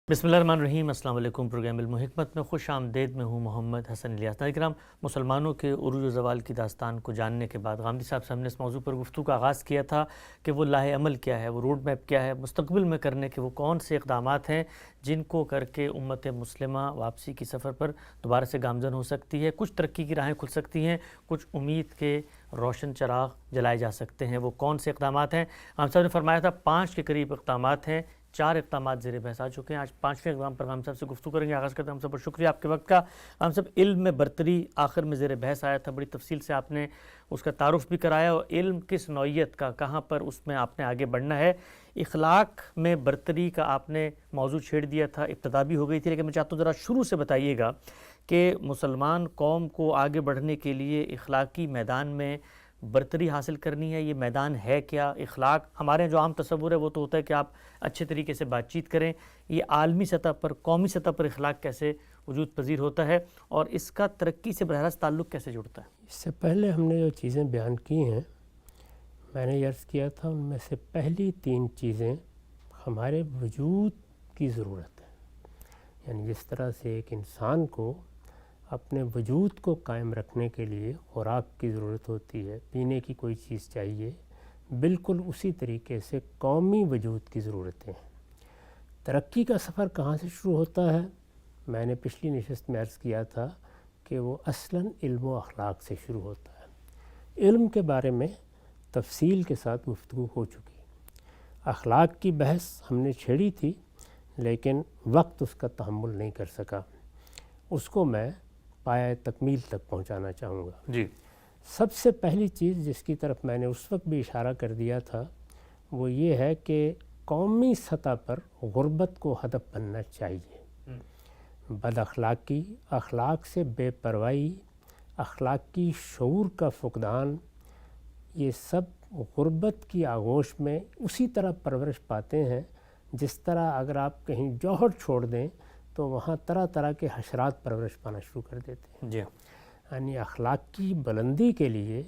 بسم اللہ الرحمن الرحیم۔ السلام علیکم۔ پروگرام علم و حکمت میں خوش آمدید۔ میں ہوں محمد حسن الیاس۔ ناظرین کرام، مسلمانوں کے عروج و زوال کی داستان کو جاننے کے بعد غامدی صاحب سے ہم نے اس موضوع پر گفتگو کا آغاز کیا تھا کہ وہ لاہ عمل کیا ہے، وہ روڈ میپ کیا ہے، مستقبل میں کرنے کے وہ کون سے اقدامات ہیں جن کو کر کے امت مسلمہ واپسی کی سفر پر دوبارہ سے گامزن ہو سکتی ہے، کچھ ترقی کی راہیں کھل سکتی ہیں، کچھ امید کے روشن چراغ جلائے جا سکتے ہیں۔ وہ کون سے اقدامات ہیں؟ غام صاحب نے فرمایا تھا 5 کے قریب اقدامات ہیں، 4 اقدامات زیر بحث آ چکے ہیں۔ آج 5ویں اقدام پر غام صاحب سے گفتگو کریں گے۔ آغاز کرتے ہیں ہم سب پر شکریہ آپ کے وقت کا۔ غام صاحب، علم میں برتری آخر میں زیر بحث آیا تھا، بڑی تفصیل سے آپ نے اس کا تعارف بھی کرایا، اور علم کس نوعیت کا، کہاں پر اس میں آپ نے آگے بڑھنا ہے۔ اخلاق میں برتری کا آپ نے موضوع چھیڑ دیا تھا، ابتدا بھی ہو گئی تھی، لیکن میں چاہتا ہوں ذرا شروع سے بتائیے گا کہ مسلمان قوم کو آگے بڑھنے کے لیے اخلاقی میدان میں برتری حاصل کرنی ہے، یہ میدان ہے کیا؟ اخلاق ہمارے جو عام تصور ہے وہ تو ہوتا ہے کہ آپ اچھے طریقے سے بات چیت کریں، یہ عالمی سطح پر، قومی سطح پر اخلاق کیسے وجود پذیر ہوتا ہے اور اس کا ترقی سے براہ راست تعلق کیسے جڑتا ہے؟ اس سے پہلے ہم نے جو چیزیں بیان کی ہیں، میں نے عرض کیا تھا ان میں سے پہلی 3 چیزیں ہمارے وجود کی ضرورت ہے۔ یعنی جس طرح سے ایک انسان کو اپنے وجود کو قائم رکھنے کے لیے خوراک کی ضرورت ہوتی ہے، پینے کی کوئی چیز چاہیے، بالکل اسی طریقے سے قومی وجود کی ضرورتیں ہیں۔ ترقی کا سفر کہاں سے شروع ہوتا ہے؟ میں نے پچھلی نشست میں عرض کیا تھا کہ وہ اصلاً علم و اخلاق سے شروع ہوتا ہے۔ علم کے بارے میں تفصیل کے ساتھ گفتگو ہو چکی، اخلاق کی بحث ہم نے چھیڑی تھی لیکن وقت اس کا تحمل نہیں کر سکا، اس کو میں پایہ تکمیل تک پہنچانا چاہوں گا۔ جی، سب سے پہلی چیز جس کی طرف میں نے اس وقت بھی اشارہ کر دیا تھا وہ یہ ہے کہ قومی سطح پر غربت کو ہدف بننا چاہیے۔ بد اخلاقی، اخلاق سے بے پرواہی، اخلاقی شعور کا فقدان، یہ سب غربت کی آغوش میں اسی طرح پرورش پاتے ہیں جس طرح اگر آپ کہیں جوہر چھوڑ دیں تو وہاں طرح طرح کے حشرات پرورش پانا شروع کر دیتے ہیں۔ جی، یعنی اخلاق کی بلندی کے لیے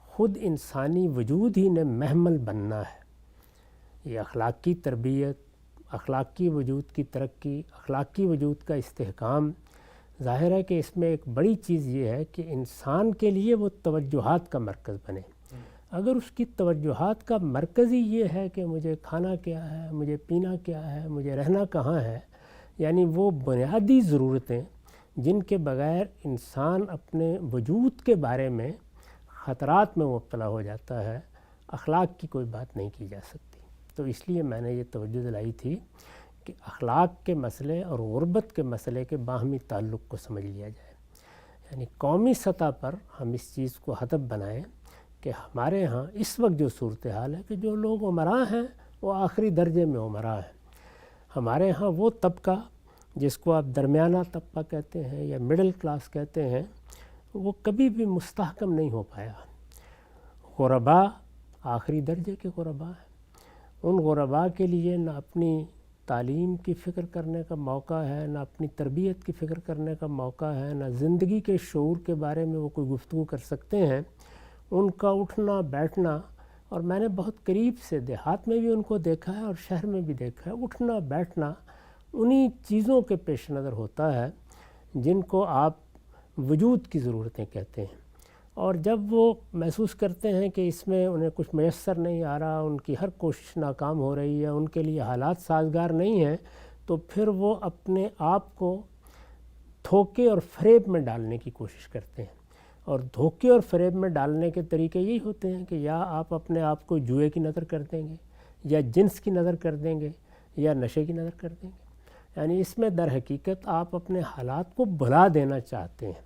خود انسانی وجود ہی نے محمل بننا ہے۔ یہ اخلاقی تربیت، اخلاقی وجود کی ترقی، اخلاقی وجود کا استحکام، ظاہر ہے کہ اس میں ایک بڑی چیز یہ ہے کہ انسان کے لیے وہ توجہات کا مرکز بنے۔ اگر اس کی توجہات کا مرکز ہی یہ ہے کہ مجھے کھانا کیا ہے، مجھے پینا کیا ہے، مجھے رہنا کہاں ہے، یعنی وہ بنیادی ضرورتیں جن کے بغیر انسان اپنے وجود کے بارے میں خطرات میں مبتلا ہو جاتا ہے، اخلاق کی کوئی بات نہیں کی جا سکتی۔ تو اس لیے میں نے یہ توجہ دلائی تھی کہ اخلاق کے مسئلے اور غربت کے مسئلے کے باہمی تعلق کو سمجھ لیا جائے۔ یعنی قومی سطح پر ہم اس چیز کو ہدف بنائیں کہ ہمارے ہاں اس وقت جو صورتحال ہے کہ جو لوگ امراء ہیں وہ آخری درجے میں امراء ہیں۔ ہمارے ہاں وہ طبقہ جس کو آپ درمیانہ طبقہ کہتے ہیں یا مڈل کلاس کہتے ہیں، وہ کبھی بھی مستحکم نہیں ہو پایا۔ غرباء آخری درجے کے غرباء ہیں۔ ان غرباء کے لیے نہ اپنی تعلیم کی فکر کرنے کا موقع ہے، نہ اپنی تربیت کی فکر کرنے کا موقع ہے، نہ زندگی کے شعور کے بارے میں وہ کوئی گفتگو کر سکتے ہیں۔ ان کا اٹھنا بیٹھنا، اور میں نے بہت قریب سے دیہات میں بھی ان کو دیکھا ہے اور شہر میں بھی دیکھا ہے، اٹھنا بیٹھنا انہی چیزوں کے پیش نظر ہوتا ہے جن کو آپ وجود کی ضرورتیں کہتے ہیں۔ اور جب وہ محسوس کرتے ہیں کہ اس میں انہیں کچھ میسر نہیں آ رہا، ان کی ہر کوشش ناکام ہو رہی ہے، ان کے لیے حالات سازگار نہیں ہیں، تو پھر وہ اپنے آپ کو دھوکے اور فریب میں ڈالنے کی کوشش کرتے ہیں۔ اور دھوکے اور فریب میں ڈالنے کے طریقے یہی ہوتے ہیں کہ یا آپ اپنے آپ کو جوئے کی نظر کر دیں گے، یا جنس کی نظر کر دیں گے، یا نشے کی نظر کر دیں گے۔ یعنی اس میں در حقیقت آپ اپنے حالات کو بھلا دینا چاہتے ہیں۔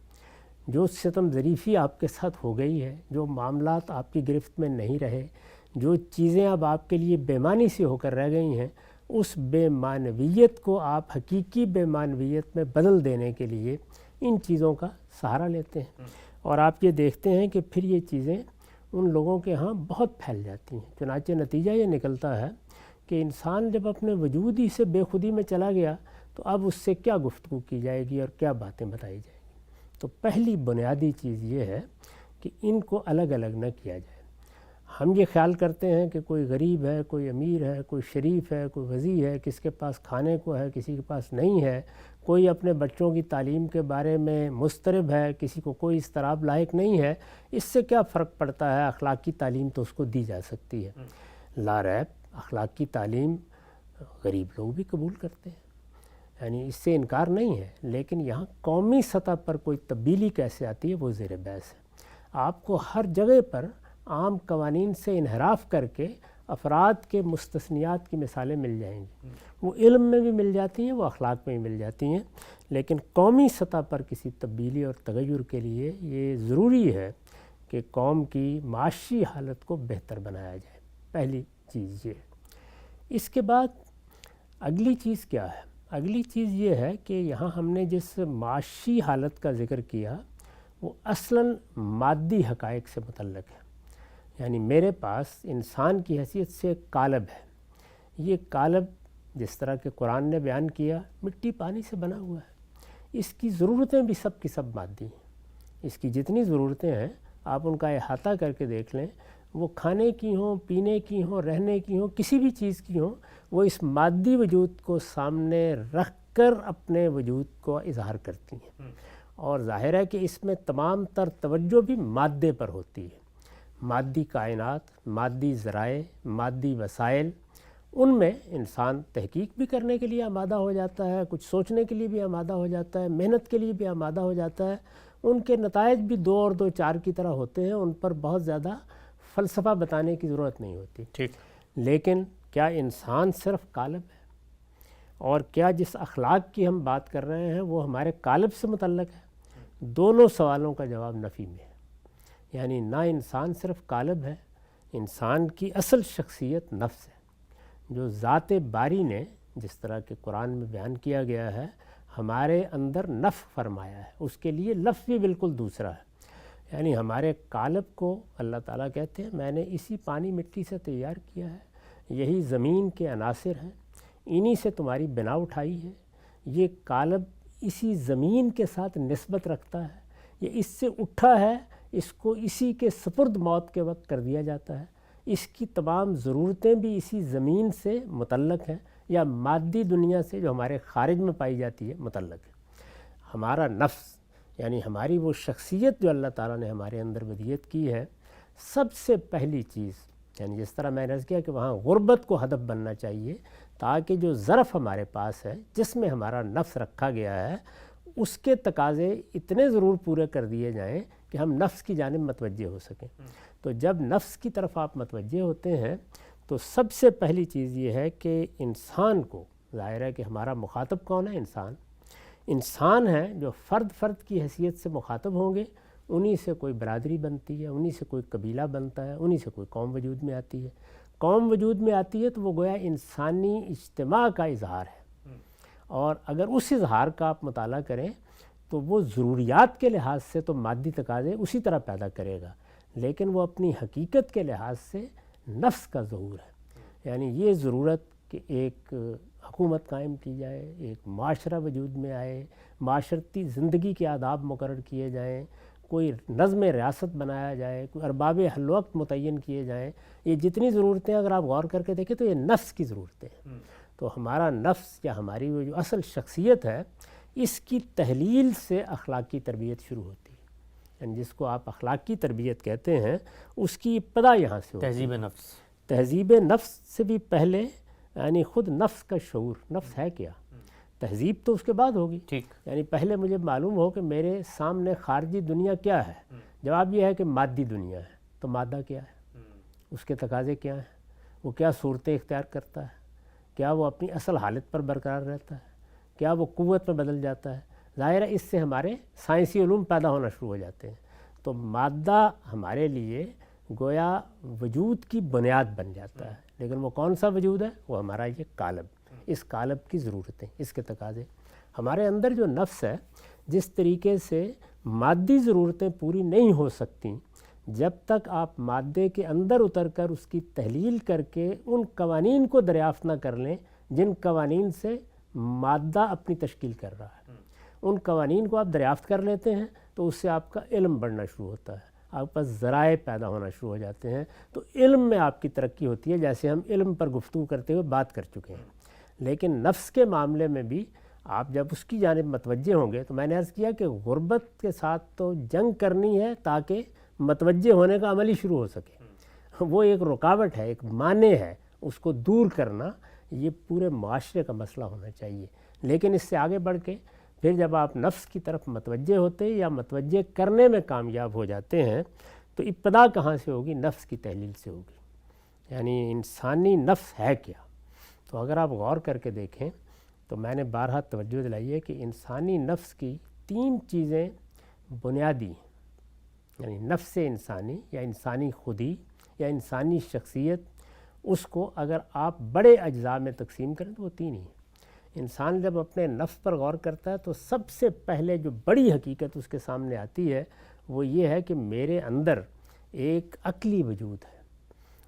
جو ستم ظریفی آپ کے ساتھ ہو گئی ہے، جو معاملات آپ کی گرفت میں نہیں رہے، جو چیزیں اب آپ کے لیے بے معنی سی ہو کر رہ گئی ہیں، اس بے معنویت کو آپ حقیقی بے معنویت میں بدل دینے کے لیے ان چیزوں کا سہارا لیتے ہیں۔ اور آپ یہ دیکھتے ہیں کہ پھر یہ چیزیں ان لوگوں کے ہاں بہت پھیل جاتی ہیں۔ چنانچہ نتیجہ یہ نکلتا ہے کہ انسان جب اپنے وجود ہی سے بے خودی میں چلا گیا تو اب اس سے کیا گفتگو کی جائے گی اور کیا باتیں بتائی جائیں گی۔ تو پہلی بنیادی چیز یہ ہے کہ ان کو الگ الگ نہ کیا جائے۔ ہم یہ خیال کرتے ہیں کہ کوئی غریب ہے، کوئی امیر ہے، کوئی شریف ہے، کوئی وضیع ہے، کس کے پاس کھانے کو ہے، کسی کے پاس نہیں ہے، کوئی اپنے بچوں کی تعلیم کے بارے میں مضطرب ہے، کسی کو کوئی اضطراب لاحق نہیں ہے، اس سے کیا فرق پڑتا ہے؟ اخلاقی تعلیم تو اس کو دی جا سکتی ہے۔ لا ریب اخلاقی تعلیم غریب لوگ بھی قبول کرتے ہیں، یعنی اس سے انکار نہیں ہے، لیکن یہاں قومی سطح پر کوئی تبدیلی کیسے آتی ہے وہ زیر بحث ہے۔ آپ کو ہر جگہ پر عام قوانین سے انحراف کر کے افراد کے مستثنیات کی مثالیں مل جائیں گی، وہ علم میں بھی مل جاتی ہیں، وہ اخلاق میں بھی مل جاتی ہیں، لیکن قومی سطح پر کسی تبدیلی اور تغیر کے لیے یہ ضروری ہے کہ قوم کی معاشی حالت کو بہتر بنایا جائے۔ پہلی چیز یہ ہے۔ اس کے بعد اگلی چیز کیا ہے؟ اگلی چیز یہ ہے کہ یہاں ہم نے جس معاشی حالت کا ذکر کیا وہ اصلاً مادی حقائق سے متعلق ہے، یعنی میرے پاس انسان کی حیثیت سے ایک قالب ہے، یہ قالب جس طرح کہ قرآن نے بیان کیا مٹی پانی سے بنا ہوا ہے، اس کی ضرورتیں بھی سب کی سب مادی ہیں، اس کی جتنی ضرورتیں ہیں آپ ان کا احاطہ کر کے دیکھ لیں، وہ کھانے کی ہوں، پینے کی ہوں، رہنے کی ہوں، کسی بھی چیز کی ہوں، وہ اس مادی وجود کو سامنے رکھ کر اپنے وجود کو اظہار کرتی ہیں، اور ظاہر ہے کہ اس میں تمام تر توجہ بھی مادے پر ہوتی ہے۔ مادی کائنات، مادی ذرائع، مادی وسائل، ان میں انسان تحقیق بھی کرنے کے لیے آمادہ ہو جاتا ہے، کچھ سوچنے کے لیے بھی آمادہ ہو جاتا ہے، محنت کے لیے بھی آمادہ ہو جاتا ہے، ان کے نتائج بھی 2 اور 2 4 کی طرح ہوتے ہیں، ان پر بہت زیادہ فلسفہ بتانے کی ضرورت نہیں ہوتی۔ ٹھیک، لیکن کیا انسان صرف قالب ہے؟ اور کیا جس اخلاق کی ہم بات کر رہے ہیں وہ ہمارے قالب سے متعلق ہے؟ دونوں سوالوں کا جواب نفی میں ہے، یعنی نہ انسان صرف قالب ہے، انسان کی اصل شخصیت نفس ہے، جو ذات باری نے جس طرح کہ قرآن میں بیان کیا گیا ہے ہمارے اندر نفخ فرمایا ہے، اس کے لیے لفظ بھی بالکل دوسرا ہے، یعنی ہمارے قالب کو اللہ تعالیٰ کہتے ہیں میں نے اسی پانی مٹی سے تیار کیا ہے، یہی زمین کے عناصر ہیں، انہی سے تمہاری بنا اٹھائی ہے، یہ قالب اسی زمین کے ساتھ نسبت رکھتا ہے، یہ اس سے اٹھا ہے، اس کو اسی کے سپرد موت کے وقت کر دیا جاتا ہے، اس کی تمام ضرورتیں بھی اسی زمین سے متعلق ہیں یا مادی دنیا سے جو ہمارے خارج میں پائی جاتی ہے متعلق ہے۔ ہمارا نفس یعنی ہماری وہ شخصیت جو اللہ تعالیٰ نے ہمارے اندر ودیت کی ہے، سب سے پہلی چیز یعنی جس طرح میں نے عرض کیا کہ وہاں غربت کو ہدف بننا چاہیے تاکہ جو ظرف ہمارے پاس ہے جس میں ہمارا نفس رکھا گیا ہے اس کے تقاضے اتنے ضرور پورے کر دیے جائیں کہ ہم نفس کی جانب متوجہ ہو سکیں۔ تو جب نفس کی طرف آپ متوجہ ہوتے ہیں تو سب سے پہلی چیز یہ ہے کہ انسان کو، ظاہر ہے کہ ہمارا مخاطب کون ہے؟ انسان ہے، جو فرد فرد کی حیثیت سے مخاطب ہوں گے، انہی سے کوئی برادری بنتی ہے، انہی سے کوئی قبیلہ بنتا ہے، انہی سے کوئی قوم وجود میں آتی ہے۔ قوم وجود میں آتی ہے تو وہ گویا انسانی اجتماع کا اظہار ہے، اور اگر اس اظہار کا آپ مطالعہ کریں تو وہ ضروریات کے لحاظ سے تو مادی تقاضے اسی طرح پیدا کرے گا، لیکن وہ اپنی حقیقت کے لحاظ سے نفس کا ظہور ہے، یعنی یہ ضرورت کہ ایک حکومت قائم کی جائے، ایک معاشرہ وجود میں آئے، معاشرتی زندگی کے آداب مقرر کیے جائیں، کوئی نظم ریاست بنایا جائے، کوئی ارباب حل وقت متعین کیے جائیں، یہ جتنی ضرورتیں اگر آپ غور کر کے دیکھیں تو یہ نفس کی ضرورتیں ہیں۔ تو ہمارا نفس یا ہماری وہ جو اصل شخصیت ہے اس کی تحلیل سے اخلاقی تربیت شروع ہوتی ہے، یعنی جس کو آپ اخلاقی تربیت کہتے ہیں اس کی ابتدا یہاں سے ہوتی ہے۔ تہذیب نفس، تہذیب نفس سے بھی پہلے یعنی خود نفس کا شعور، نفس ہے کیا، تہذیب تو اس کے بعد ہوگی۔ ٹھیک، یعنی پہلے مجھے معلوم ہو کہ میرے سامنے خارجی دنیا کیا ہے، جواب یہ ہے کہ مادی دنیا ہے، تو مادہ کیا ہے، اس کے تقاضے کیا ہیں، وہ کیا صورتیں اختیار کرتا ہے، کیا وہ اپنی اصل حالت پر برقرار رہتا ہے، کیا وہ قوت میں بدل جاتا ہے۔ ظاہر ہے اس سے ہمارے سائنسی علوم پیدا ہونا شروع ہو جاتے ہیں۔ تو مادہ ہمارے لیے گویا وجود کی بنیاد بن جاتا ہے، لیکن وہ کون سا وجود ہے؟ وہ ہمارا یہ قالب، اس قالب کی ضرورتیں، اس کے تقاضے۔ ہمارے اندر جو نفس ہے جس طریقے سے مادی ضرورتیں پوری نہیں ہو سکتی جب تک آپ مادے کے اندر اتر کر اس کی تحلیل کر کے ان قوانین کو دریافت نہ کر لیں جن قوانین سے مادہ اپنی تشکیل کر رہا ہے، ان قوانین کو آپ دریافت کر لیتے ہیں تو اس سے آپ کا علم بڑھنا شروع ہوتا ہے، آپ کے پاس ذرائع پیدا ہونا شروع ہو جاتے ہیں. تو علم میں آپ کی ترقی ہوتی ہے، جیسے ہم علم پر گفتگو کرتے ہوئے بات کر چکے ہیں. لیکن نفس کے معاملے میں بھی آپ جب اس کی جانب متوجہ ہوں گے، تو میں نے عرض کیا کہ غربت کے ساتھ تو جنگ کرنی ہے تاکہ متوجہ ہونے کا عمل ہی شروع ہو سکے. وہ ایک رکاوٹ ہے، ایک مانع ہے، اس کو دور کرنا یہ پورے معاشرے کا مسئلہ ہونا چاہیے. لیکن اس سے آگے بڑھ کے پھر جب آپ نفس کی طرف متوجہ ہوتے یا متوجہ کرنے میں کامیاب ہو جاتے ہیں، تو ابتدا کہاں سے ہوگی؟ نفس کی تحلیل سے ہوگی. یعنی انسانی نفس ہے کیا؟ تو اگر آپ غور کر کے دیکھیں تو میں نے بارہا توجہ دلائی ہے کہ انسانی نفس کی 3 چیزیں بنیادی ہیں. یعنی نفس انسانی یا انسانی خودی یا انسانی شخصیت، اس کو اگر آپ بڑے اجزاء میں تقسیم کریں تو وہ 3 ہی ہیں. انسان جب اپنے نفس پر غور کرتا ہے تو سب سے پہلے جو بڑی حقیقت اس کے سامنے آتی ہے وہ یہ ہے کہ میرے اندر ایک عقلی وجود ہے.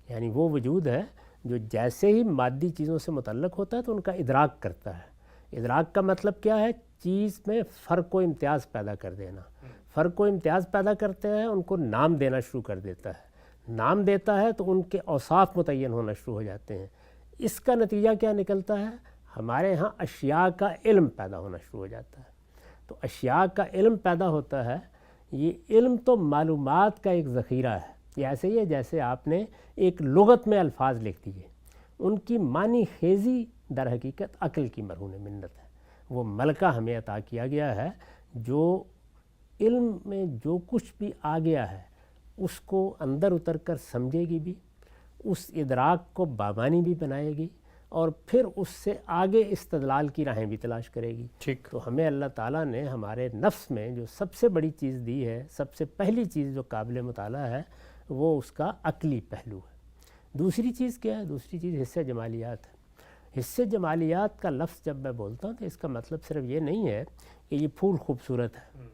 یعنی وہ وجود ہے جو جیسے ہی مادی چیزوں سے متعلق ہوتا ہے تو ان کا ادراک کرتا ہے. ادراک کا مطلب کیا ہے؟ چیز میں فرق و امتیاز پیدا کر دینا. فرق و امتیاز پیدا کرتے ہیں، ان کو نام دینا شروع کر دیتا ہے. نام دیتا ہے تو ان کے اوصاف متعین ہونا شروع ہو جاتے ہیں. اس کا نتیجہ کیا نکلتا ہے؟ ہمارے ہاں اشیاء کا علم پیدا ہونا شروع ہو جاتا ہے. تو اشیاء کا علم پیدا ہوتا ہے. یہ علم تو معلومات کا ایک ذخیرہ ہے. یہ ایسے ہی ہے جیسے آپ نے ایک لغت میں الفاظ لکھ دیے، ان کی معنی خیزی در حقیقت عقل کی مرہون منت ہے. وہ ملکہ ہمیں عطا کیا گیا ہے جو علم میں جو کچھ بھی آ گیا ہے اس کو اندر اتر کر سمجھے گی بھی، اس ادراک کو بامانی بھی بنائے گی، اور پھر اس سے آگے استدلال کی راہیں بھی تلاش کرے گی. ٹھیک. تو ہمیں اللہ تعالیٰ نے ہمارے نفس میں جو سب سے بڑی چیز دی ہے، سب سے پہلی چیز جو قابل مطالعہ ہے، وہ اس کا عقلی پہلو ہے. دوسری چیز کیا ہے؟ دوسری چیز حصہ جمالیات ہے. حصہ جمالیات کا لفظ جب میں بولتا ہوں تو اس کا مطلب صرف یہ نہیں ہے کہ یہ پھول خوبصورت ہے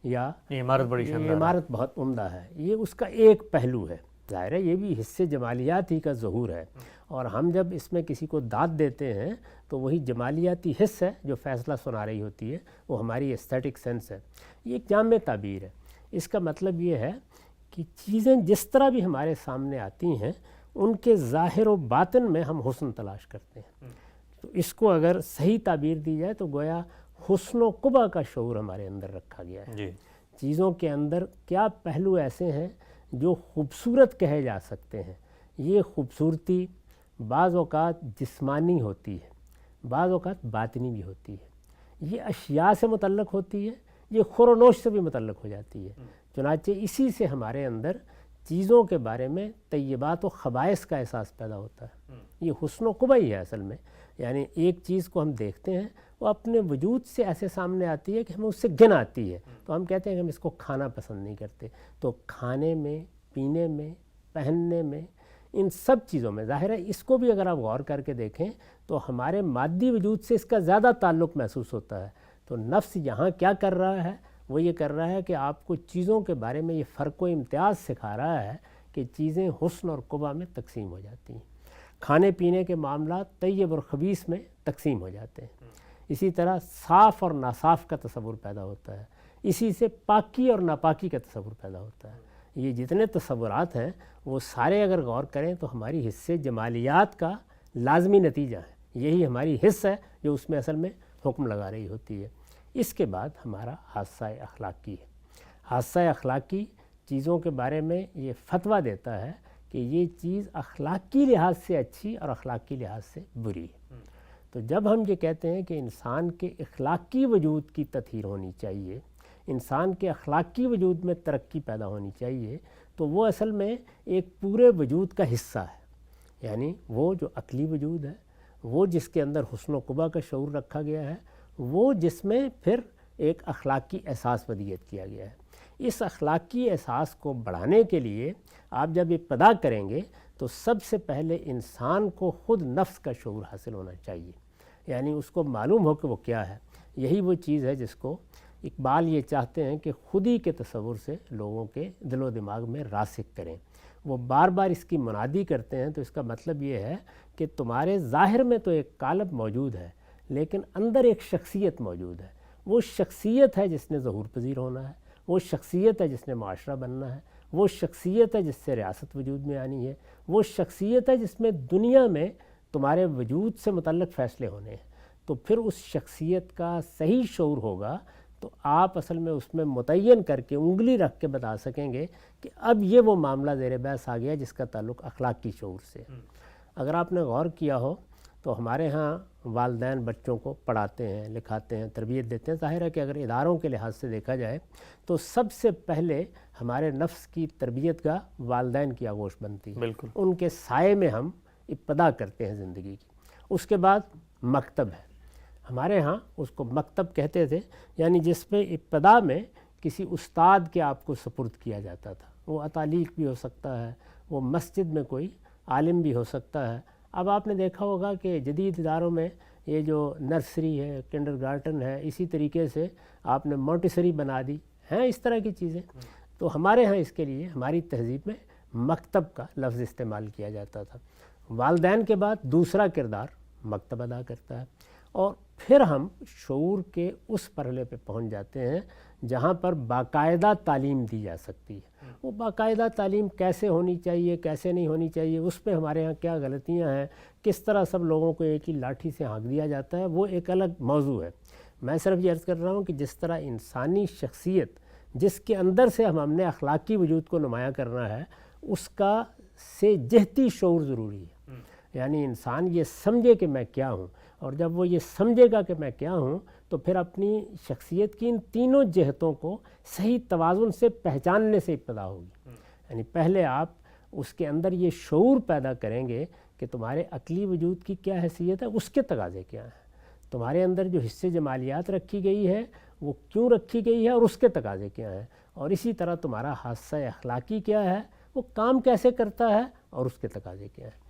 یا یہ عمارت بڑی یہ شاندار عمارت بہت عمدہ ہے. یہ اس کا ایک پہلو ہے. ظاہر ہے یہ بھی حصے جمالیات ہی کا ظہور ہے، اور ہم جب اس میں کسی کو داد دیتے ہیں تو وہی جمالیاتی حص ہے جو فیصلہ سنا رہی ہوتی ہے، وہ ہماری ایستھیٹک سینس ہے. یہ ایک جامع تعبیر ہے. اس کا مطلب یہ ہے کہ چیزیں جس طرح بھی ہمارے سامنے آتی ہیں ان کے ظاہر و باطن میں ہم حسن تلاش کرتے ہیں. تو اس کو اگر صحیح تعبیر دی جائے تو گویا حسن و قبح کا شعور ہمارے اندر رکھا گیا ہے. چیزوں کے اندر کیا پہلو ایسے ہیں جو خوبصورت کہے جا سکتے ہیں. یہ خوبصورتی بعض اوقات جسمانی ہوتی ہے، بعض اوقات باطنی بھی ہوتی ہے. یہ اشیاء سے متعلق ہوتی ہے، یہ خور و نوش سے بھی متعلق ہو جاتی ہے. چنانچہ اسی سے ہمارے اندر چیزوں کے بارے میں طیبات و خبائث کا احساس پیدا ہوتا ہے. یہ حسن و قبح ہی ہے اصل میں. یعنی ایک چیز کو ہم دیکھتے ہیں وہ اپنے وجود سے ایسے سامنے آتی ہے کہ ہمیں اس سے گن آتی ہے، تو ہم کہتے ہیں کہ ہم اس کو کھانا پسند نہیں کرتے. تو کھانے میں، پینے میں، پہننے میں، ان سب چیزوں میں ظاہر ہے اس کو بھی اگر آپ غور کر کے دیکھیں تو ہمارے مادی وجود سے اس کا زیادہ تعلق محسوس ہوتا ہے. تو نفس یہاں کیا کر رہا ہے؟ وہ یہ کر رہا ہے کہ آپ کو چیزوں کے بارے میں یہ فرق و امتیاز سکھا رہا ہے کہ چیزیں حسن اور قبح میں تقسیم ہو جاتی ہیں. کھانے پینے کے معاملات طیب اور خبیث میں تقسیم ہو جاتے ہیں. اسی طرح صاف اور ناصاف کا تصور پیدا ہوتا ہے. اسی سے پاکی اور ناپاکی کا تصور پیدا ہوتا ہے. یہ جتنے تصورات ہیں وہ سارے اگر غور کریں تو ہماری حصے جمالیات کا لازمی نتیجہ ہے. یہی ہماری حص ہے جو اس میں اصل میں حکم لگا رہی ہوتی ہے. اس کے بعد ہمارا حادثہ اخلاقی ہے. حادثہ اخلاقی چیزوں کے بارے میں یہ فتویٰ دیتا ہے کہ یہ چیز اخلاقی لحاظ سے اچھی اور اخلاقی لحاظ سے بری ہے. تو جب ہم یہ کہتے ہیں کہ انسان کے اخلاقی وجود کی تطہیر ہونی چاہیے، انسان کے اخلاقی وجود میں ترقی پیدا ہونی چاہیے، تو وہ اصل میں ایک پورے وجود کا حصہ ہے. یعنی وہ جو عقلی وجود ہے، وہ جس کے اندر حسن و قبح کا شعور رکھا گیا ہے، وہ جس میں پھر ایک اخلاقی احساس ودیت کیا گیا ہے. اس اخلاقی احساس کو بڑھانے کے لیے آپ جب ابتدا کریں گے تو سب سے پہلے انسان کو خود نفس کا شعور حاصل ہونا چاہیے. یعنی اس کو معلوم ہو کہ وہ کیا ہے. یہی وہ چیز ہے جس کو اقبال یہ چاہتے ہیں کہ خودی کے تصور سے لوگوں کے دل و دماغ میں راسخ کریں. وہ بار بار اس کی منادی کرتے ہیں. تو اس کا مطلب یہ ہے کہ تمہارے ظاہر میں تو ایک قالب موجود ہے لیکن اندر ایک شخصیت موجود ہے. وہ شخصیت ہے جس نے ظہور پذیر ہونا ہے، وہ شخصیت ہے جس نے معاشرہ بننا ہے، وہ شخصیت ہے جس سے ریاست وجود میں آنی ہے، وہ شخصیت ہے جس میں دنیا میں تمہارے وجود سے متعلق فیصلے ہونے ہیں۔ تو پھر اس شخصیت کا صحیح شعور ہوگا تو آپ اصل میں اس میں متعین کر کے انگلی رکھ کے بتا سکیں گے کہ اب یہ وہ معاملہ زیر بحث آ گیا جس کا تعلق اخلاقی شعور سے ہے۔ اگر آپ نے غور کیا ہو تو ہمارے ہاں والدین بچوں کو پڑھاتے ہیں، لکھاتے ہیں، تربیت دیتے ہیں۔ ظاہر ہے کہ اگر اداروں کے لحاظ سے دیکھا جائے تو سب سے پہلے ہمارے نفس کی تربیت کا والدین کی آغوش بنتی ہے، بالکل ان کے سائے میں ہم ابتدا کرتے ہیں زندگی کی۔ اس کے بعد مکتب ہے، ہمارے ہاں اس کو مکتب کہتے تھے، یعنی جس میں ابتدا میں کسی استاد کے آپ کو سپرد کیا جاتا تھا۔ وہ اتعلیق بھی ہو سکتا ہے، وہ مسجد میں کوئی عالم بھی ہو سکتا ہے۔ اب آپ نے دیکھا ہوگا کہ جدید اداروں میں یہ جو نرسری ہے، کنڈر گارٹن ہے، اسی طریقے سے آپ نے مونٹیسری بنا دی ہیں، اس طرح کی چیزیں۔ تو ہمارے ہاں اس کے لیے ہماری تہذیب میں مکتب کا لفظ استعمال کیا جاتا تھا۔ والدین کے بعد دوسرا کردار مکتب ادا کرتا ہے، اور پھر ہم شعور کے اس مرحلے پہ پہنچ جاتے ہیں جہاں پر باقاعدہ تعلیم دی جا سکتی ہے۔ وہ باقاعدہ تعلیم کیسے ہونی چاہیے، کیسے نہیں ہونی چاہیے، اس پہ ہمارے ہاں کیا غلطیاں ہیں، کس طرح سب لوگوں کو ایک ہی لاٹھی سے ہانک دیا جاتا ہے، وہ ایک الگ موضوع ہے۔ میں صرف یہ عرض کر رہا ہوں کہ جس طرح انسانی شخصیت جس کے اندر سے ہم نے اخلاقی وجود کو نمایاں کرنا ہے، اس کا سے جہتی شعور ضروری ہے۔ یعنی انسان یہ سمجھے کہ میں کیا ہوں، اور جب وہ یہ سمجھے گا کہ میں کیا ہوں تو پھر اپنی شخصیت کی ان تینوں جہتوں کو صحیح توازن سے پہچاننے سے ابتدا ہوگی۔ یعنی پہلے آپ اس کے اندر یہ شعور پیدا کریں گے کہ تمہارے عقلی وجود کی کیا حیثیت ہے، اس کے تقاضے کیا ہیں، تمہارے اندر جو حصے جمالیات رکھی گئی ہے وہ کیوں رکھی گئی ہے اور اس کے تقاضے کیا ہیں، اور اسی طرح تمہارا حادثہ اخلاقی کیا ہے، وہ کام کیسے کرتا ہے اور اس کے تقاضے کیا ہیں۔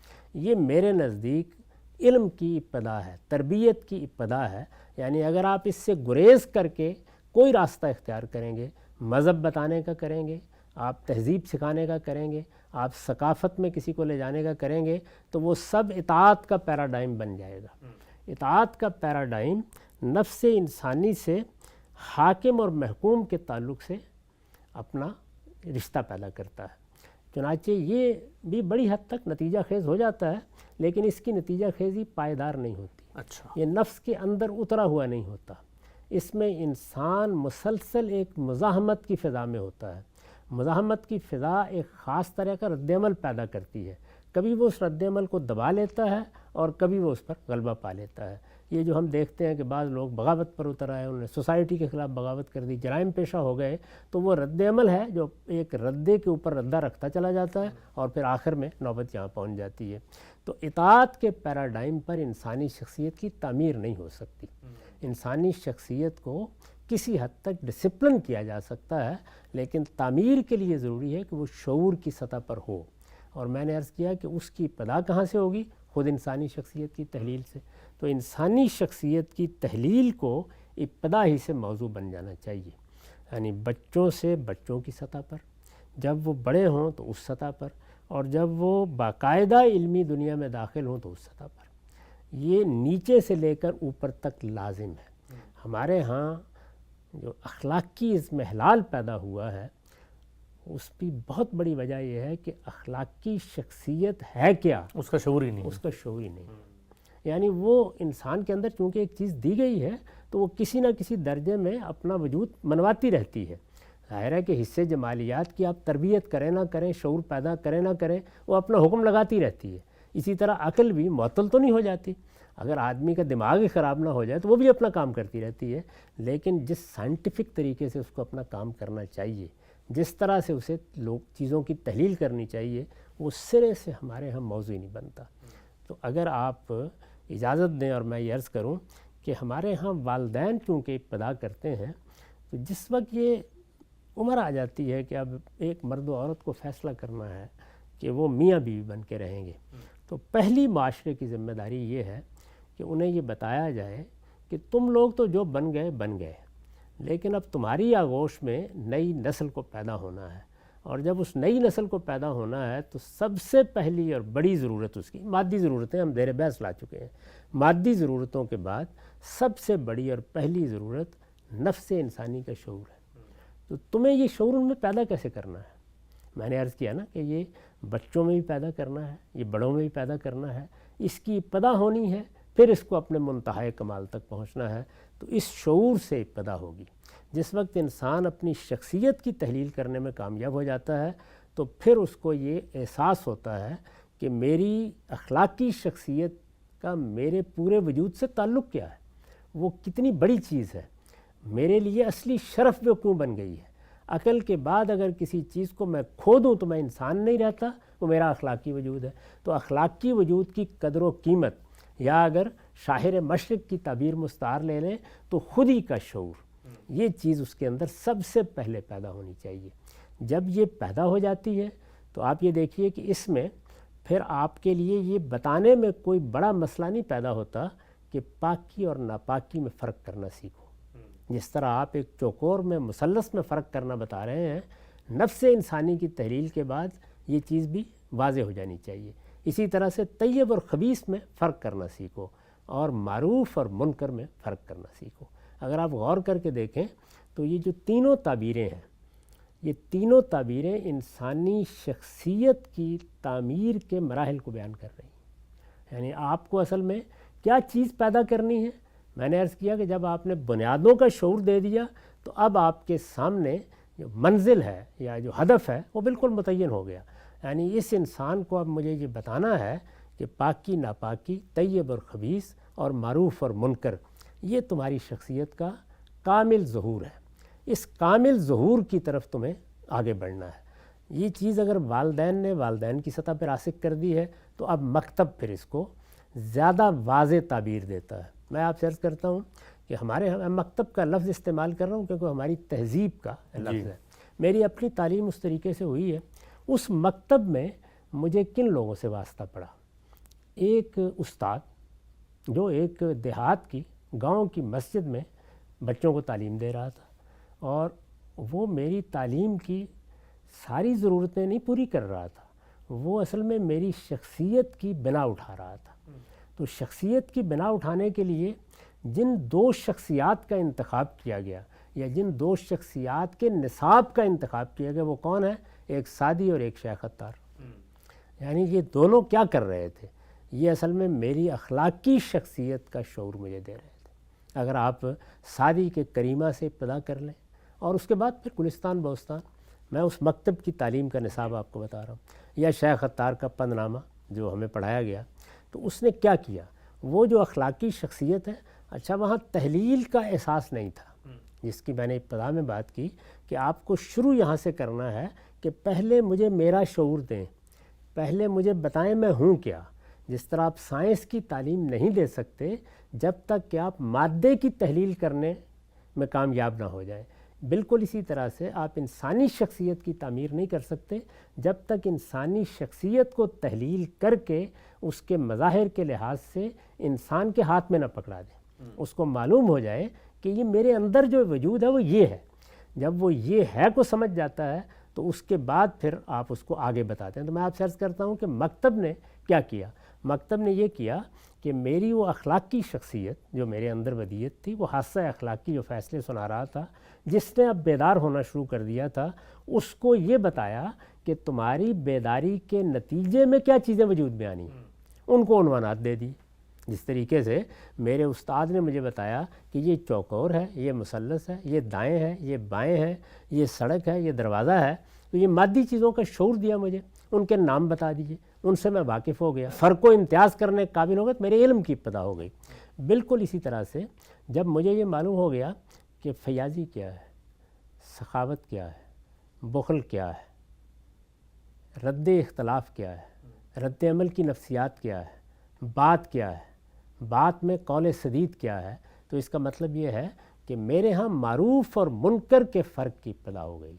یہ میرے نزدیک علم کی ابتدا ہے، تربیت کی ابتدا ہے۔ یعنی اگر آپ اس سے گریز کر کے کوئی راستہ اختیار کریں گے، مذہب بتانے کا کریں گے، آپ تہذیب سکھانے کا کریں گے، آپ ثقافت میں کسی کو لے جانے کا کریں گے، تو وہ سب اطاعت کا پیراڈائم بن جائے گا۔ اطاعت کا پیراڈائم نفس انسانی سے حاکم اور محکوم کے تعلق سے اپنا رشتہ پیدا کرتا ہے۔ چنانچہ یہ بھی بڑی حد تک نتیجہ خیز ہو جاتا ہے، لیکن اس کی نتیجہ خیزی پائیدار نہیں ہوتی۔ اچھا، یہ نفس کے اندر اترا ہوا نہیں ہوتا، اس میں انسان مسلسل ایک مزاحمت کی فضا میں ہوتا ہے۔ مزاحمت کی فضا ایک خاص طرح کا رد عمل پیدا کرتی ہے، کبھی وہ اس رد عمل کو دبا لیتا ہے اور کبھی وہ اس پر غلبہ پا لیتا ہے۔ یہ جو ہم دیکھتے ہیں کہ بعض لوگ بغاوت پر اتر آئے، انہوں نے سوسائٹی کے خلاف بغاوت کر دی، جرائم پیشہ ہو گئے، تو وہ رد عمل ہے جو ایک ردے کے اوپر ردہ رکھتا چلا جاتا ہے اور پھر آخر میں نوبت یہاں پہنچ جاتی ہے۔ تو اطاعت کے پیراڈائم پر انسانی شخصیت کی تعمیر نہیں ہو سکتی۔ انسانی شخصیت کو کسی حد تک ڈسپلن کیا جا سکتا ہے، لیکن تعمیر کے لیے ضروری ہے کہ وہ شعور کی سطح پر ہو، اور میں نے عرض کیا کہ اس کی ابتدا کہاں سے ہوگی؟ خود انسانی شخصیت کی تحلیل سے۔ تو انسانی شخصیت کی تحلیل کو ابتدا ہی سے موضوع بن جانا چاہیے، یعنی بچوں سے بچوں کی سطح پر، جب وہ بڑے ہوں تو اس سطح پر، اور جب وہ باقاعدہ علمی دنیا میں داخل ہوں تو اس سطح پر۔ یہ نیچے سے لے کر اوپر تک لازم ہے۔ ہمارے ہاں جو اخلاقی اضمحلال پیدا ہوا ہے، اس کی بہت بڑی وجہ یہ ہے کہ اخلاقی شخصیت ہے کیا، اس کا شعور ہی نہیں، اس کا شعور ہی نہیں۔ یعنی وہ انسان کے اندر چونکہ ایک چیز دی گئی ہے تو وہ کسی نہ کسی درجے میں اپنا وجود منواتی رہتی ہے۔ ظاہر ہے کہ حصے جمالیات کی آپ تربیت کریں نہ کریں، شعور پیدا کریں نہ کریں، وہ اپنا حکم لگاتی رہتی ہے۔ اسی طرح عقل بھی معطل تو نہیں ہو جاتی، اگر آدمی کا دماغ ہی خراب نہ ہو جائے تو وہ بھی اپنا کام کرتی رہتی ہے، لیکن جس سائنٹیفک طریقے سے اس کو اپنا کام کرنا چاہیے، جس طرح سے اسے چیزوں کی تحلیل کرنی چاہیے، وہ سرے سے ہمارے ہاں موضوع نہیں بنتا۔ تو اگر آپ اجازت دیں اور میں یہ عرض کروں کہ ہمارے ہاں والدین چونکہ ابتدا کرتے ہیں، تو جس وقت یہ عمر آ جاتی ہے کہ اب ایک مرد و عورت کو فیصلہ کرنا ہے کہ وہ میاں بیوی بن کے رہیں گے، تو پہلی معاشرے کی ذمہ داری یہ ہے کہ انہیں یہ بتایا جائے کہ تم لوگ تو جو بن گئے، لیکن اب تمہاری آغوش میں نئی نسل کو پیدا ہونا ہے، اور جب اس نئی نسل کو پیدا ہونا ہے تو سب سے پہلی اور بڑی ضرورت اس کی مادی ضرورتیں ہم زیر بحث لا چکے ہیں۔ مادی ضرورتوں کے بعد سب سے بڑی اور پہلی ضرورت نفس انسانی کا شعور ہے۔ تو تمہیں یہ شعور ان میں پیدا کیسے کرنا ہے؟ میں نے عرض کیا نا کہ یہ بچوں میں بھی پیدا کرنا ہے، یہ بڑوں میں بھی پیدا کرنا ہے، اس کی ابتدا ہونی ہے، پھر اس کو اپنے منتہائے کمال تک پہنچنا ہے۔ تو اس شعور سے ابتدا ہوگی۔ جس وقت انسان اپنی شخصیت کی تحلیل کرنے میں کامیاب ہو جاتا ہے تو پھر اس کو یہ احساس ہوتا ہے کہ میری اخلاقی شخصیت کا میرے پورے وجود سے تعلق کیا ہے، وہ کتنی بڑی چیز ہے، میرے لیے اصلی شرف وہ کیوں بن گئی ہے۔ عقل کے بعد اگر کسی چیز کو میں کھو دوں تو میں انسان نہیں رہتا، وہ میرا اخلاقی وجود ہے۔ تو اخلاقی وجود کی قدر و قیمت، یا اگر شاعر مشرق کی تعبیر مستعار لے لیں تو خودی کا شعور، یہ چیز اس کے اندر سب سے پہلے پیدا ہونی چاہیے۔ جب یہ پیدا ہو جاتی ہے تو آپ یہ دیکھیے کہ اس میں پھر آپ کے لیے یہ بتانے میں کوئی بڑا مسئلہ نہیں پیدا ہوتا کہ پاکی اور ناپاکی میں فرق کرنا سیکھو۔ جس طرح آپ ایک چوکور میں مثلث میں فرق کرنا بتا رہے ہیں، نفس انسانی کی تحلیل کے بعد یہ چیز بھی واضح ہو جانی چاہیے۔ اسی طرح سے طیب اور خبیث میں فرق کرنا سیکھو، اور معروف اور منکر میں فرق کرنا سیکھو۔ اگر آپ غور کر کے دیکھیں تو یہ جو تینوں تعبیریں ہیں، یہ تینوں تعبیریں انسانی شخصیت کی تعمیر کے مراحل کو بیان کر رہی ہیں۔ یعنی آپ کو اصل میں کیا چیز پیدا کرنی ہے؟ میں نے عرض کیا کہ جب آپ نے بنیادوں کا شعور دے دیا تو اب آپ کے سامنے جو منزل ہے یا جو ہدف ہے وہ بالکل متعین ہو گیا۔ یعنی اس انسان کو اب مجھے یہ بتانا ہے کہ پاکی ناپاکی، طیب اور خبیث اور معروف اور منکر، یہ تمہاری شخصیت کا کامل ظہور ہے۔ اس کامل ظہور کی طرف تمہیں آگے بڑھنا ہے۔ یہ چیز اگر والدین نے والدین کی سطح پر راسخ کر دی ہے تو اب مکتب پھر اس کو زیادہ واضح تعبیر دیتا ہے۔ میں آپ سے عرض کرتا ہوں کہ میں مکتب کا لفظ استعمال کر رہا ہوں کیونکہ ہماری تہذیب کا لفظ ہے۔ میری اپنی تعلیم اس طریقے سے ہوئی ہے۔ اس مکتب میں مجھے کن لوگوں سے واسطہ پڑا؟ ایک استاد جو ایک دیہات کی گاؤں کی مسجد میں بچوں کو تعلیم دے رہا تھا، اور وہ میری تعلیم کی ساری ضرورتیں نہیں پوری کر رہا تھا، وہ اصل میں میری شخصیت کی بنا اٹھا رہا تھا۔ تو شخصیت کی بنا اٹھانے کے لیے جن دو شخصیات کا انتخاب کیا گیا، یا جن دو شخصیات کے نصاب کا انتخاب کیا گیا، وہ کون ہے؟ ایک سعدی اور ایک شیخ عطار۔ یعنی یہ دونوں کیا کر رہے تھے؟ یہ اصل میں میری اخلاقی شخصیت کا شعور مجھے دے رہے تھے۔ اگر آپ سعدی کے کریمہ سے ابتدا کر لیں اور اس کے بعد پھر گلستان بوستان، میں اس مکتب کی تعلیم کا نصاب آپ کو بتا رہا ہوں، یا شیخ عطار کا پند نامہ جو ہمیں پڑھایا گیا، تو اس نے کیا کیا؟ وہ جو اخلاقی شخصیت ہے، اچھا وہاں تحلیل کا احساس نہیں تھا، جس کی میں نے ابتدا میں بات کی کہ آپ کو شروع یہاں سے کرنا ہے کہ پہلے مجھے میرا شعور دیں، پہلے مجھے بتائیں میں ہوں کیا۔ جس طرح آپ سائنس کی تعلیم نہیں دے سکتے جب تک کہ آپ مادے کی تحلیل کرنے میں کامیاب نہ ہو جائیں، بالکل اسی طرح سے آپ انسانی شخصیت کی تعمیر نہیں کر سکتے جب تک انسانی شخصیت کو تحلیل کر کے اس کے مظاہر کے لحاظ سے انسان کے ہاتھ میں نہ پکڑا دیں، اس کو معلوم ہو جائے کہ یہ میرے اندر جو وجود ہے وہ یہ ہے۔ جب وہ یہ ہے کو سمجھ جاتا ہے تو اس کے بعد پھر آپ اس کو آگے بتاتے ہیں۔ تو میں آپ سے عرض کرتا ہوں کہ مکتب نے کیا کیا؟ مکتب نے یہ کیا کہ میری وہ اخلاقی شخصیت جو میرے اندر ودیت تھی، وہ حادثہ اخلاقی جو فیصلے سنا رہا تھا، جس نے اب بیدار ہونا شروع کر دیا تھا، اس کو یہ بتایا کہ تمہاری بیداری کے نتیجے میں کیا چیزیں وجود میں آنی، ان کو عنوانات دے دی۔ جس طریقے سے میرے استاد نے مجھے بتایا کہ یہ چوکور ہے، یہ مثلث ہے، یہ دائیں ہے، یہ بائیں ہے، یہ سڑک ہے، یہ دروازہ ہے، تو یہ مادی چیزوں کا شعور دیا مجھے، ان کے نام بتا دیجئے، ان سے میں واقف ہو گیا، فرق و امتیاز کرنے کے قابل ہو گیا، میرے علم کی ابتدا ہو گئی۔ بالکل اسی طرح سے جب مجھے یہ معلوم ہو گیا کہ فیاضی کیا ہے، سخاوت کیا ہے، بخل کیا ہے، رد اختلاف کیا ہے، رد عمل کی نفسیات کیا ہے، بات کیا ہے، بات میں قول سدید کیا ہے، تو اس کا مطلب یہ ہے کہ میرے ہاں معروف اور منکر کے فرق کی ابتدا ہو گئی۔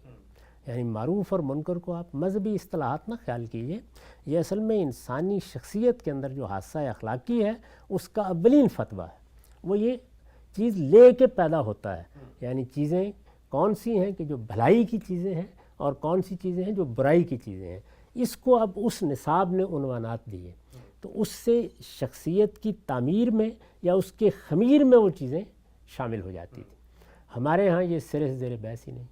یعنی معروف اور منکر کو آپ مذہبی اصطلاحات نہ خیال کیجیے، یہ اصل میں انسانی شخصیت کے اندر جو حادثہ اخلاقی ہے اس کا اولین فتویٰ ہے۔ وہ یہ چیز لے کے پیدا ہوتا ہے، یعنی چیزیں کون سی ہیں کہ جو بھلائی کی چیزیں ہیں اور کون سی چیزیں ہیں جو برائی کی چیزیں ہیں، اس کو اب اس نصاب نے عنوانات دیے، تو اس سے شخصیت کی تعمیر میں یا اس کے خمیر میں وہ چیزیں شامل ہو جاتی تھیں۔ ہمارے ہاں یہ سرے سے زیر بحث ہی نہیں۔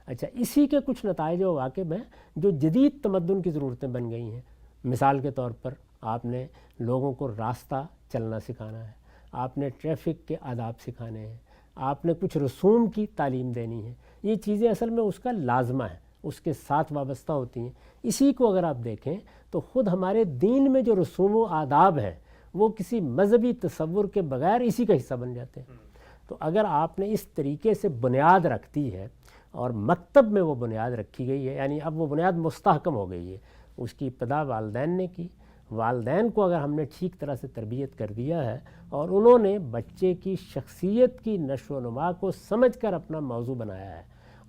اچھا، اسی کے کچھ نتائج و عواقب ہیں جو جدید تمدن کی ضرورتیں بن گئی ہیں۔ مثال کے طور پر آپ نے لوگوں کو راستہ چلنا سکھانا ہے، آپ نے ٹریفک کے آداب سکھانے ہیں، آپ نے کچھ رسوم کی تعلیم دینی ہے۔ یہ چیزیں اصل میں اس کا لازمہ ہے، اس کے ساتھ وابستہ ہوتی ہیں۔ اسی کو اگر آپ دیکھیں تو خود ہمارے دین میں جو رسوم و آداب ہیں وہ کسی مذہبی تصور کے بغیر اسی کا حصہ بن جاتے ہیں۔ تو اگر آپ نے اس طریقے سے بنیاد رکھ دی ہے اور مکتب میں وہ بنیاد رکھی گئی ہے، یعنی اب وہ بنیاد مستحکم ہو گئی ہے، اس کی ابتدا والدین نے کی، والدین کو اگر ہم نے ٹھیک طرح سے تربیت کر دیا ہے اور انہوں نے بچے کی شخصیت کی نشو و نما کو سمجھ کر اپنا موضوع بنایا ہے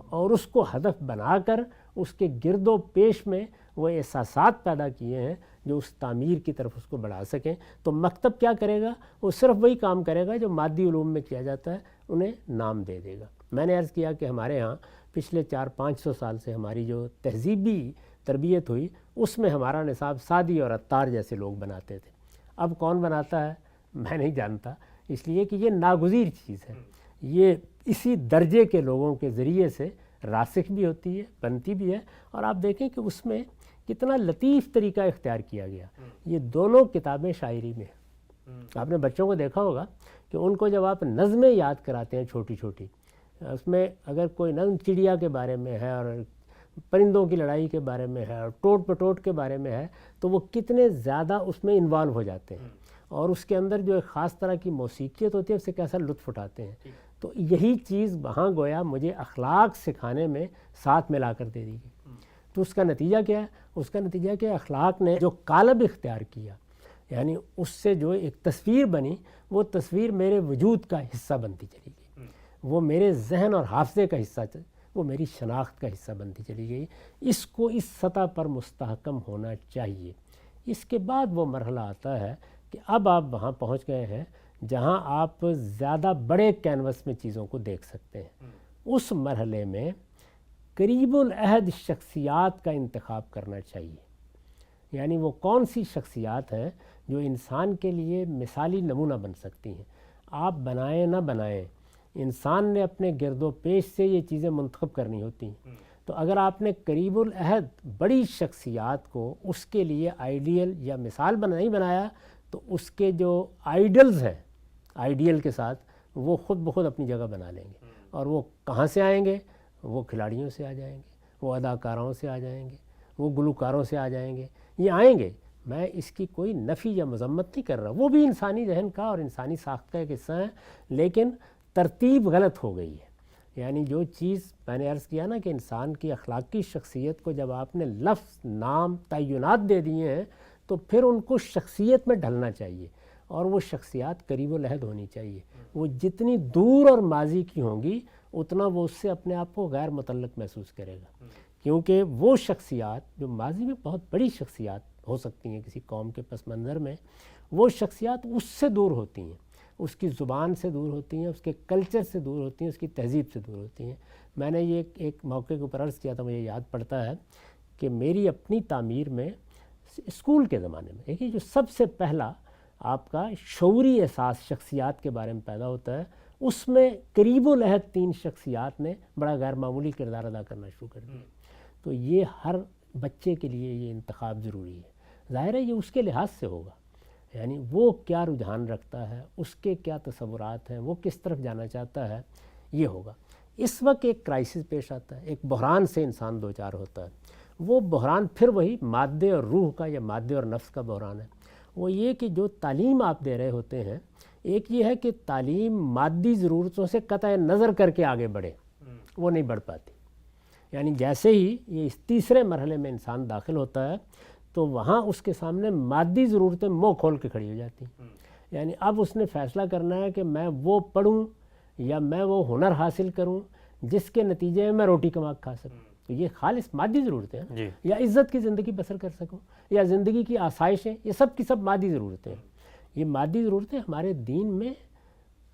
اور اس کو ہدف بنا کر اس کے گرد و پیش میں وہ احساسات پیدا کیے ہیں جو اس تعمیر کی طرف اس کو بڑھا سکیں، تو مکتب کیا کرے گا؟ وہ صرف وہی کام کرے گا جو مادی علوم میں کیا جاتا ہے، انہیں نام دے دے گا۔ میں نے عرض کیا کہ ہمارے ہاں پچھلے 400-500 سال سے ہماری جو تہذیبی تربیت ہوئی اس میں ہمارا نصاب سعدی اور عطار جیسے لوگ بناتے تھے۔ اب کون بناتا ہے میں نہیں جانتا، اس لیے کہ یہ ناگزیر چیز ہے، یہ اسی درجے کے لوگوں کے ذریعے سے راسخ بھی ہوتی ہے، بنتی بھی ہے، اور آپ دیکھیں کہ اس میں کتنا لطیف طریقہ اختیار کیا گیا۔ یہ دونوں کتابیں شاعری میں ہیں۔ آپ نے بچوں کو دیکھا ہوگا کہ ان کو جب آپ نظمیں یاد کراتے ہیں چھوٹی چھوٹی، اس میں اگر کوئی نظم چڑیا کے بارے میں ہے اور پرندوں کی لڑائی کے بارے میں ہے اور ٹوٹ پٹوٹ کے بارے میں ہے تو وہ کتنے زیادہ اس میں انوالو ہو جاتے ہیں اور اس کے اندر جو ایک خاص طرح کی موسیقیت ہوتی ہے اس سے کیسا لطف اٹھاتے ہیں۔ تو یہی چیز وہاں گویا مجھے اخلاق سکھانے میں ساتھ ملا کر دے دی گئی۔ تو اس کا نتیجہ کیا ہے؟ اس کا نتیجہ کہ اخلاق نے جو قالب اختیار کیا، یعنی اس سے جو ایک تصویر بنی، وہ تصویر میرے وجود کا حصہ بنتی چلی گئی، وہ میرے ذہن اور حافظے کا حصہ، وہ میری شناخت کا حصہ بنتی چلی گئی۔ اس کو اس سطح پر مستحکم ہونا چاہیے۔ اس کے بعد وہ مرحلہ آتا ہے کہ اب آپ وہاں پہنچ گئے ہیں جہاں آپ زیادہ بڑے کینوس میں چیزوں کو دیکھ سکتے ہیں۔ اس مرحلے میں قریب العہد شخصیات کا انتخاب کرنا چاہیے، یعنی وہ کون سی شخصیات ہیں جو انسان کے لیے مثالی نمونہ بن سکتی ہیں۔ آپ بنائیں نہ بنائیں، انسان نے اپنے گرد و پیش سے یہ چیزیں منتخب کرنی ہوتی ہیں۔ تو اگر آپ نے قریب العہد بڑی شخصیات کو اس کے لیے آئیڈیل یا مثال نہیں بنایا تو اس کے جو آئیڈلز ہیں آئیڈیل کے ساتھ وہ خود بخود اپنی جگہ بنا لیں گے، اور وہ کہاں سے آئیں گے؟ وہ کھلاڑیوں سے آ جائیں گے، وہ اداکاروں سے آ جائیں گے، وہ گلوکاروں سے آ جائیں گے، یہ آئیں گے۔ میں اس کی کوئی نفی یا مذمت نہیں کر رہا، وہ بھی انسانی ذہن کا اور انسانی ساخت کا ایک حصہ ہے، لیکن ترتیب غلط ہو گئی ہے۔ یعنی جو چیز میں نے عرض کیا نا کہ انسان کی اخلاقی شخصیت کو جب آپ نے لفظ، نام، تعینات دے دیے ہیں تو پھر ان کو شخصیت میں ڈھلنا چاہیے، اور وہ شخصیات قریب العہد ہونی چاہیے۔ وہ جتنی دور اور ماضی کی ہوں گی اتنا وہ اس سے اپنے آپ کو غیر متعلق محسوس کرے گا، کیونکہ وہ شخصیات جو ماضی میں بہت بڑی شخصیات ہو سکتی ہیں کسی قوم کے پس منظر میں، وہ شخصیات اس سے دور ہوتی ہیں، اس کی زبان سے دور ہوتی ہیں، اس کے کلچر سے دور ہوتی ہیں، اس کی تہذیب سے دور ہوتی ہیں۔ میں نے یہ ایک موقع کے اوپر عرض کیا تھا، مجھے یاد پڑتا ہے کہ میری اپنی تعمیر میں اسکول کے زمانے میں دیکھیے جو سب سے پہلا آپ کا شعوری احساس شخصیات کے بارے میں پیدا ہوتا ہے، اس میں قریب العہد 3 شخصیات نے بڑا غیر معمولی کردار ادا کرنا شروع کر دیا۔ تو یہ ہر بچے کے لیے یہ انتخاب ضروری ہے۔ ظاہر ہے یہ اس کے لحاظ سے ہوگا، یعنی وہ کیا رجحان رکھتا ہے، اس کے کیا تصورات ہیں، وہ کس طرف جانا چاہتا ہے، یہ ہوگا۔ اس وقت ایک کرائسس پیش آتا ہے، ایک بحران سے انسان دوچار ہوتا ہے۔ وہ بحران پھر وہی مادے اور روح کا یا مادے اور نفس کا بحران ہے۔ وہ یہ کہ جو تعلیم آپ دے رہے ہوتے ہیں، ایک یہ ہے کہ تعلیم مادی ضرورتوں سے قطع نظر کر کے آگے بڑھے، وہ نہیں بڑھ پاتی۔ یعنی جیسے ہی یہ اس تیسرے مرحلے میں انسان داخل ہوتا ہے تو وہاں اس کے سامنے مادی ضرورتیں منہ کھول کے کھڑی ہو جاتی ہیں۔ یعنی اب اس نے فیصلہ کرنا ہے کہ میں وہ پڑھوں یا میں وہ ہنر حاصل کروں جس کے نتیجے میں روٹی کما کھا سکوں۔ تو یہ خالص مادی ضرورتیں ہیں، یا عزت کی زندگی بسر کر سکوں، یا زندگی کی آسائشیں، یہ سب کی سب مادی ضرورتیں ہیں۔ یہ مادی ضرورتیں ہمارے دین میں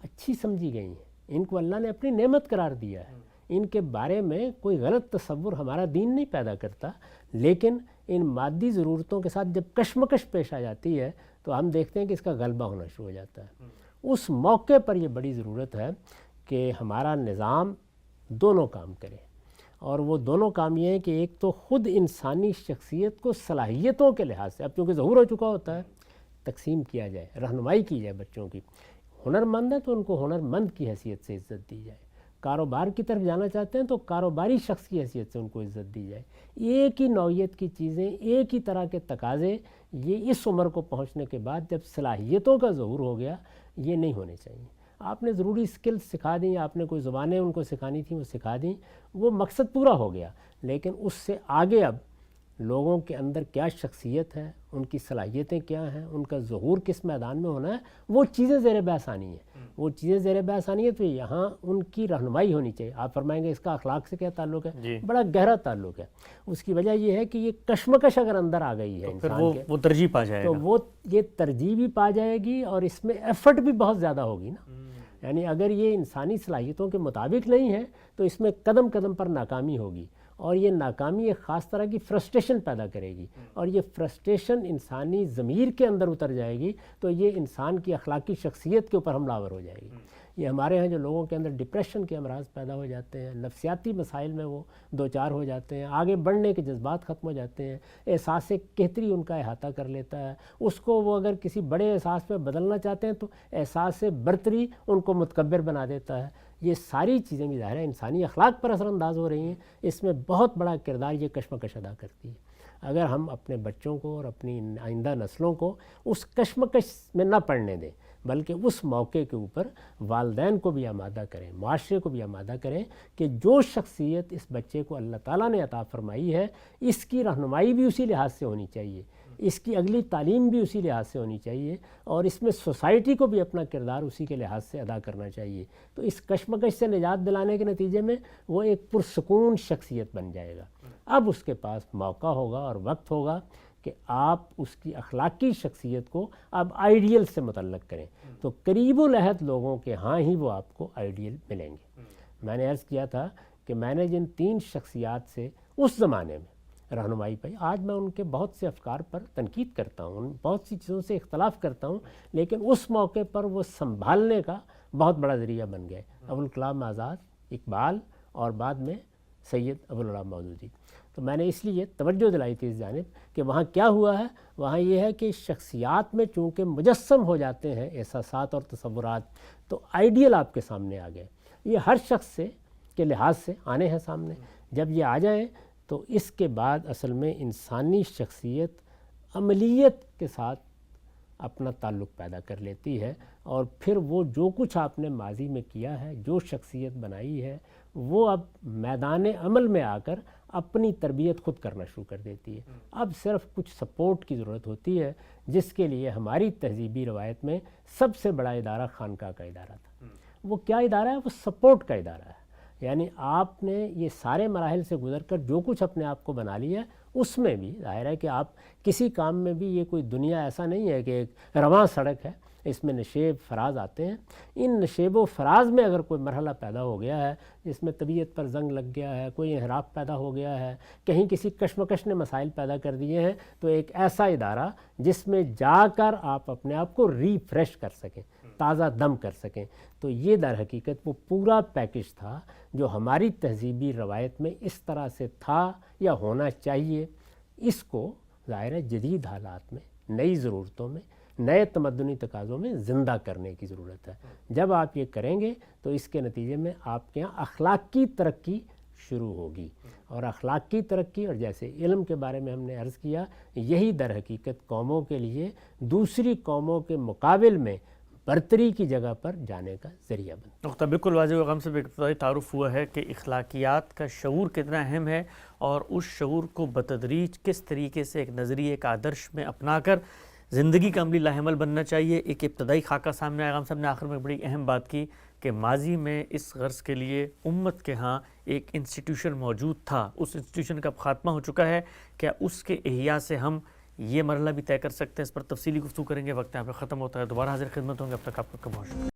اچھی سمجھی گئی ہیں، ان کو اللہ نے اپنی نعمت قرار دیا ہے، ان کے بارے میں کوئی غلط تصور ہمارا دین نہیں پیدا کرتا، لیکن ان مادی ضرورتوں کے ساتھ جب کشمکش پیش آ جاتی ہے تو ہم دیکھتے ہیں کہ اس کا غلبہ ہونا شروع ہو جاتا ہے۔ اس موقع پر یہ بڑی ضرورت ہے کہ ہمارا نظام دونوں کام کرے، اور وہ دونوں کام یہ ہیں کہ ایک تو خود انسانی شخصیت کو صلاحیتوں کے لحاظ سے، اب چونکہ ظہور ہو چکا ہوتا ہے، تقسیم کیا جائے، رہنمائی کی جائے بچوں کی. ہنرمند ہے تو ان کو ہنرمند کی حیثیت سے عزت دی جائے. کاروبار کی طرف جانا چاہتے ہیں تو کاروباری شخص کی حیثیت سے ان کو عزت دی جائے. ایک ہی نوعیت کی چیزیں، ایک ہی طرح کے تقاضے، یہ اس عمر کو پہنچنے کے بعد جب صلاحیتوں کا ظہور ہو گیا، یہ نہیں ہونے چاہیے. آپ نے ضروری اسکل سکھا دیں، آپ نے کوئی زبانیں ان کو سکھانی تھیں وہ سکھا دیں، وہ مقصد پورا ہو گیا. لیکن اس سے آگے اب لوگوں کے اندر کیا شخصیت ہے، ان کی صلاحیتیں کیا ہیں، ان کا ظہور کس میدان میں ہونا ہے، وہ چیزیں زیر بحث آنی ہیں. وہ چیزیں زیر بحث آنی ہے تو یہاں ان کی رہنمائی ہونی چاہیے. آپ فرمائیں گے اس کا اخلاق سے کیا تعلق ہے؟ بڑا گہرا تعلق ہے. اس کی وجہ یہ ہے کہ یہ کشمکش اگر اندر آ گئی ہے انسان کے، وہ ترجیح پا جائے گا، تو وہ یہ ترجیح بھی پا جائے گی اور اس میں ایفرٹ بھی بہت زیادہ ہوگی نا. یعنی اگر یہ انسانی صلاحیتوں کے مطابق نہیں ہے تو اس میں قدم قدم پر ناکامی ہوگی، اور یہ ناکامی ایک خاص طرح کی فرسٹریشن پیدا کرے گی، اور یہ فرسٹریشن انسانی ضمیر کے اندر اتر جائے گی تو یہ انسان کی اخلاقی شخصیت کے اوپر حملہ آور ہو جائے گی. یہ ہمارے ہاں جو لوگوں کے اندر ڈپریشن کے امراض پیدا ہو جاتے ہیں، نفسیاتی مسائل میں وہ دوچار ہو جاتے ہیں، آگے بڑھنے کے جذبات ختم ہو جاتے ہیں، احساس کہتری ان کا احاطہ کر لیتا ہے، اس کو وہ اگر کسی بڑے احساس پہ بدلنا چاہتے ہیں تو احساس برتری ان کو متکبر بنا دیتا ہے. یہ ساری چیزیں بھی ظاہر ہے انسانی اخلاق پر اثر انداز ہو رہی ہیں. اس میں بہت بڑا کردار یہ کشمکش ادا کرتی ہے. اگر ہم اپنے بچوں کو اور اپنی آئندہ نسلوں کو اس کشمکش میں نہ پڑنے دیں، بلکہ اس موقع کے اوپر والدین کو بھی آمادہ کریں، معاشرے کو بھی آمادہ کریں کہ جو شخصیت اس بچے کو اللہ تعالیٰ نے عطا فرمائی ہے، اس کی رہنمائی بھی اسی لحاظ سے ہونی چاہیے، اس کی اگلی تعلیم بھی اسی لحاظ سے ہونی چاہیے، اور اس میں سوسائٹی کو بھی اپنا کردار اسی کے لحاظ سے ادا کرنا چاہیے. تو اس کشمکش سے نجات دلانے کے نتیجے میں وہ ایک پرسکون شخصیت بن جائے گا. اب اس کے پاس موقع ہوگا اور وقت ہوگا کہ آپ اس کی اخلاقی شخصیت کو اب آئیڈیل سے متعلق کریں. تو قریب العہد لوگوں کے ہاں ہی وہ آپ کو آئیڈیل ملیں گے. میں نے عرض کیا تھا کہ میں نے جن 3 شخصیات سے اس زمانے میں رہنمائی پائی، آج میں ان کے بہت سے افکار پر تنقید کرتا ہوں، بہت سی چیزوں سے اختلاف کرتا ہوں، لیکن اس موقع پر وہ سنبھالنے کا بہت بڑا ذریعہ بن گئے. ابوالکلام آزاد، اقبال، اور بعد میں سید ابوالعلا مودودی. تو میں نے اس لیے توجہ دلائی تھی اس جانب کہ وہاں کیا ہوا ہے. وہاں یہ ہے کہ شخصیات میں چونکہ مجسم ہو جاتے ہیں احساسات اور تصورات، تو آئیڈیل آپ کے سامنے آ گئے. یہ ہر شخص سے کے لحاظ سے آنے ہیں سامنے. جب یہ آ جائیں تو اس کے بعد اصل میں انسانی شخصیت عملیت کے ساتھ اپنا تعلق پیدا کر لیتی ہے، اور پھر وہ جو کچھ آپ نے ماضی میں کیا ہے، جو شخصیت بنائی ہے، وہ اب میدان عمل میں آ کر اپنی تربیت خود کرنا شروع کر دیتی ہے. اب صرف کچھ سپورٹ کی ضرورت ہوتی ہے، جس کے لیے ہماری تہذیبی روایت میں سب سے بڑا ادارہ خانقاہ کا ادارہ تھا. وہ کیا ادارہ ہے؟ وہ سپورٹ کا ادارہ ہے. یعنی آپ نے یہ سارے مراحل سے گزر کر جو کچھ اپنے آپ کو بنا لیا ہے، اس میں بھی ظاہر ہے کہ آپ کسی کام میں بھی، یہ کوئی دنیا ایسا نہیں ہے کہ ایک رواں سڑک ہے، اس میں نشیب فراز آتے ہیں. ان نشیب و فراز میں اگر کوئی مرحلہ پیدا ہو گیا ہے جس میں طبیعت پر زنگ لگ گیا ہے، کوئی انحراف پیدا ہو گیا ہے، کہیں کسی کشمکش نے مسائل پیدا کر دیے ہیں، تو ایک ایسا ادارہ جس میں جا کر آپ اپنے آپ کو ریفریش کر سکیں، تازہ دم کر سکیں. تو یہ در حقیقت وہ پورا پیکج تھا جو ہماری تہذیبی روایت میں اس طرح سے تھا یا ہونا چاہیے. اس کو ظاہر ہے جدید حالات میں، نئی ضرورتوں میں، نئے تمدنی تقاضوں میں زندہ کرنے کی ضرورت ہے. جب آپ یہ کریں گے تو اس کے نتیجے میں آپ کے یہاں اخلاقی ترقی شروع ہوگی. اور اخلاقی ترقی، اور جیسے علم کے بارے میں ہم نے عرض کیا، یہی در حقیقت قوموں کے لیے دوسری قوموں کے مقابل میں برتری کی جگہ پر جانے کا ذریعہ بنتا ہے. نقطہ بالکل واضح و غم سے ابتدائی تعارف ہوا ہے کہ اخلاقیات کا شعور کتنا اہم ہے، اور اس شعور کو بتدریج کس طریقے سے ایک نظریے، ایک آدرش میں اپنا کر زندگی کا عملی لاہ عمل بننا چاہیے. ایک ابتدائی خاکہ سامنے آیا. غم صاحب نے آخر میں بڑی اہم بات کی کہ ماضی میں اس غرض کے لیے امت کے ہاں ایک انسٹیٹیوشن موجود تھا، اس انسٹیٹیوشن کا خاتمہ ہو چکا ہے. کیا اس کے احیاء سے ہم یہ مرحلہ بھی طے کر سکتے ہیں؟ اس پر تفصیلی گفتگو کریں گے. وقت یہاں پہ ختم ہوتا ہے. دوبارہ حاضر خدمت ہوں گے. اب تک آپ کا بہت شکریہ.